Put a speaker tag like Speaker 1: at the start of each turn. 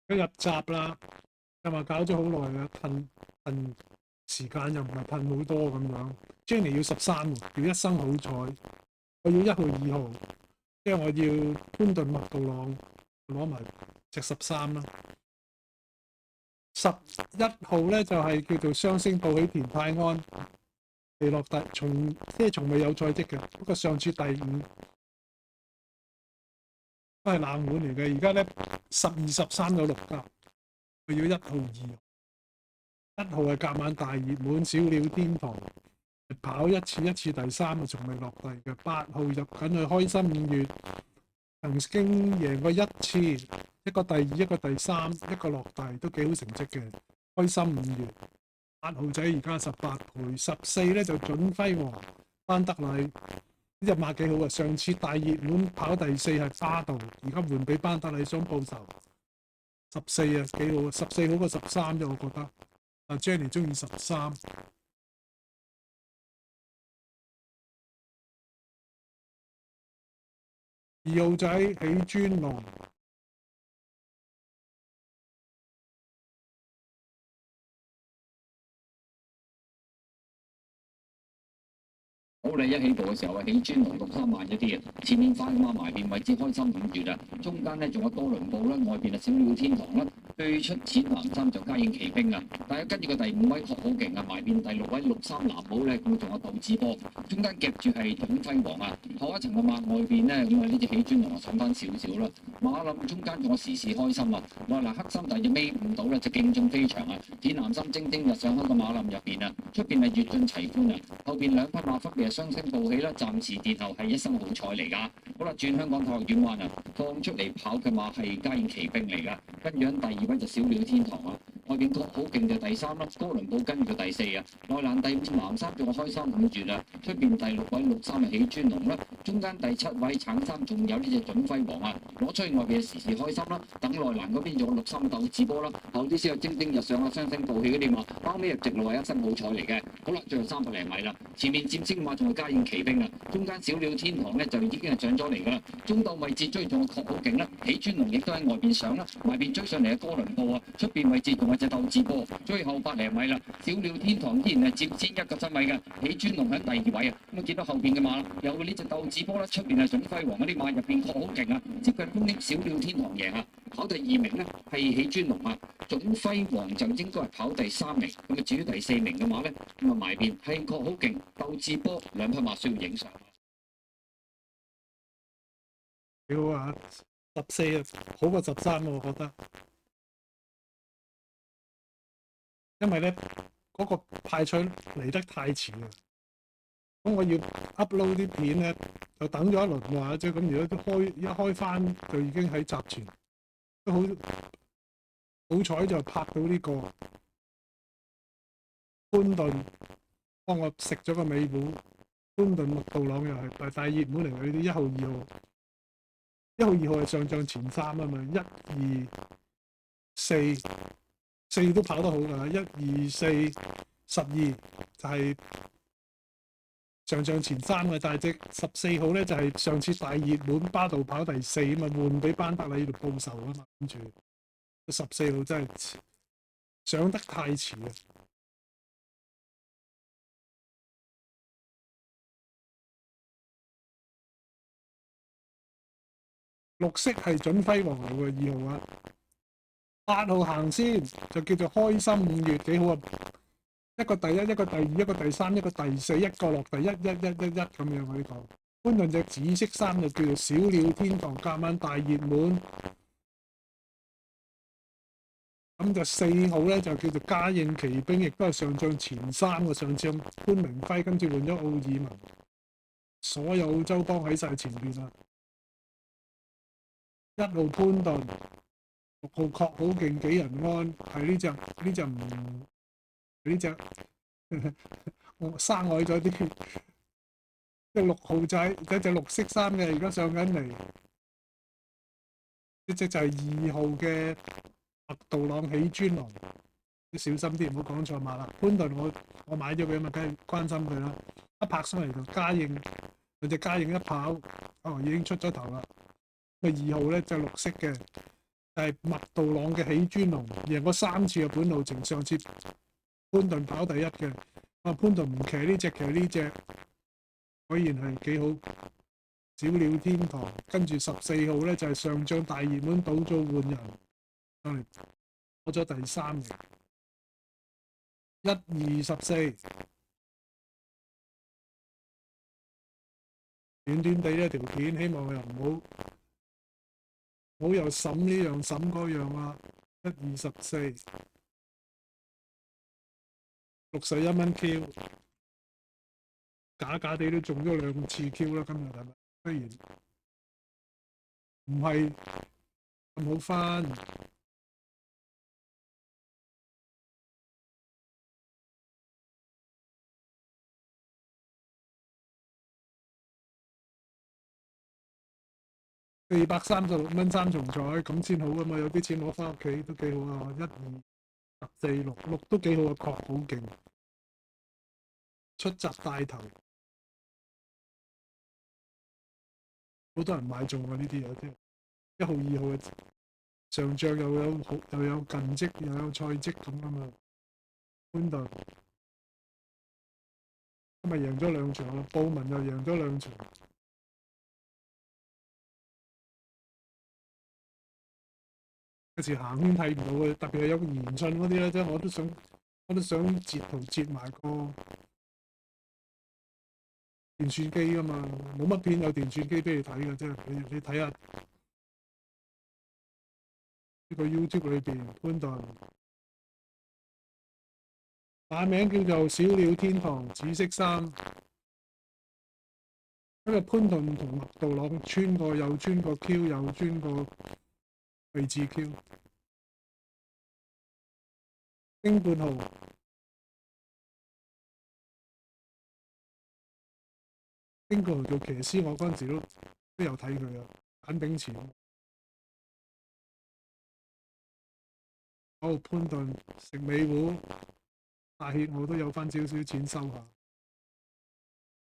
Speaker 1: 佢入閘啦，又話搞咗好耐啦，褪時間又唔係褪好多咁樣。Jenny 要13喎，要一生好彩，我要1號2號，即係我要潘頓麥杜朗攞埋隻13啦。11號咧就係、叫做雙星報喜田泰安，未落第，即係從未有賽績嘅，不過上次第5都係冷門嚟嘅。而家咧12、13有6格，我要1號2號。1號係夾晚大熱門，小鳥天堂跑一次第3啊，從未落第嘅。8號入緊去開心5月，曾經贏過1次，一個第2，一個第3，一個落第，都幾好成績嘅。開心5月，8號仔而家18倍，14咧就準輝煌班德禮，呢隻馬幾好啊！上次大熱門跑第4係巴道，而家換俾班德禮想報仇。14啊，幾好啊！14好過13啫，我覺得。阿 Jenny 中意13。2號仔喜尊龍。
Speaker 2: 好你一起步嘅時候啊，起專龍6、3萬一啲嘅，前面快馬埋邊位置開心5月啊，中間咧仲有多倫布啦，外邊啊小鳥天堂啦，對出淺藍衫就嘉應奇兵啊，但係跟住個第5位確好勁啊，埋邊第6位63藍帽咧，咁仲有鬥志波，中間夾住係總輝煌啊，後一層嘅馬外邊咧，因為呢隻起專龍啊上翻少少啦，馬林中間仲有時時開心啊，內欄黑心但係尾唔到咧，就勁中飛長啊，淺藍衫精精就上開個馬林入邊啊，出邊係越進齊歡啊，後邊2匹馬分別係雙星報喜啦，暫時殿後係一生好彩嚟㗎。好啦，轉香港體育院灣啊，放出嚟跑嘅馬係嘉應奇兵嚟㗎，跟住第2位就小鳥天堂啊。外邊確好勁就第3啦，哥倫布跟住第4啊，內欄第5藍衫仲有開心5月啊，出邊第6位63係喜尊龍啦，中間第7位橙衫仲有呢隻準輝煌啊，攞出去外邊時時開心啦，等內欄嗰邊仲有63鬥志波啦，後啲先有精精日上啊雙星報喜嗰啲馬，包尾入直路係一生好彩嚟嘅。好啦，最後300零米啦，前面佔星馬仲係嘉應奇兵啊，中間小鳥天堂咧就已經係上咗嚟㗎啦，中鬥位置追仲確好勁啦，喜尊龍亦都喺外邊上啦，埋邊追上嚟嘅哥倫布啊，出邊位置仲有隻鬥志波，最後100零米啦，小鳥天堂依然係佔先1個身位嘅，喜尊龍喺第2位啊，咁啊見到後邊嘅馬有呢隻鬥志波啦，出邊係準輝煌嗰啲馬入邊確好勁啊，接近終點小鳥天堂贏啊，跑第2名呢係喜尊龍啊，準輝煌就應該係跑第3名，咁啊至於第4名嘅馬咧，咁啊埋邊係確好勁，鬥志波2匹馬需要影相。
Speaker 1: 幾好啊！14啊，好過13我覺得。因為咧嗰個派彩嚟得太遲啊，咁我要 upload 啲片咧，就等咗一輪話啫。咁如果一開翻就已經喺集團，都好彩就拍到呢個潘頓幫我食咗個尾股。潘頓麥杜朗又係大熱門嚟嘅，呢啲1號2號，1號2號係上將前3啊嘛，1、2、4都跑得好㗎，1、2、4、12就係上將前3嘅，但係隻14號咧就係上次大熱門巴道跑第4啊嘛，換俾班德禮度報仇啊嘛，跟住14號真係上得太遲啊！綠色係準輝煌嚟嘅2號啊，8號行先就叫做開心5月，幾好啊！一個第1，一個第2，一個第3，一個第4，一個落第1，1、1、1、1咁樣啊！呢個潘頓隻紫色衫就叫做小鳥天堂，夾晚大熱門。咁就4號咧就叫做嘉應奇兵，亦都係上將前3嘅。上次潘明輝，跟住換咗奧爾文，所有澳洲幫喺晒前邊啦。1號潘頓，6號確好勁幾人安，係呢隻唔呢隻我生愛咗啲，即係6號仔，有隻綠色衫嘅，而家上緊嚟。呢隻就係2號嘅麥杜朗喜尊龍，要小心啲，唔好講錯馬啦。潘頓我買咗佢啊嘛，梗係關心佢啦。一拍上嚟就嘉應，有隻嘉應一跑，已經出咗頭啦。咁2號咧就綠色嘅，係麥道朗嘅喜尊龍，贏過3次嘅本路程，上次潘頓跑第一嘅。潘頓唔騎呢隻，騎呢隻，果然係幾好。小鳥天堂，跟住14號咧就係上仗大熱門倒做換人，上嚟攞咗第3名。1、2、14，短短地一條片，希望又唔好又審呢樣審嗰樣啦。1、2、14， 61蚊 Q， 假假地都中咗2次 Q 啦，今日係咪？雖然唔係咁好翻。436蚊3重彩，咁先好啊嘛！有啲錢攞翻屋企都幾好啊。1、2、14、6都幾好啊，確好勁，出閘帶頭，好多人買中啊！呢啲有啲1號、2號嘅上仗又有近績，又有賽績咁啊嘛。潘頓今日贏咗2場啦，布文又贏咗2場。有時行圈睇唔到嘅，特別係有個言訊嗰啲咧，即係我都想截圖截埋個電算機噶嘛，冇乜片有電算機俾你睇嘅，即係你睇下呢個 YouTube 裏邊潘頓，馬名叫做小鳥天堂，紫色衫，因為潘頓同麥道朗穿過又穿過 Q 又穿過位置 Q， 丁半號。丁半號做騎師，我嗰陣時都有睇佢啊，簡炳前。好，潘頓食尾糊，大血我都有翻少少錢收下。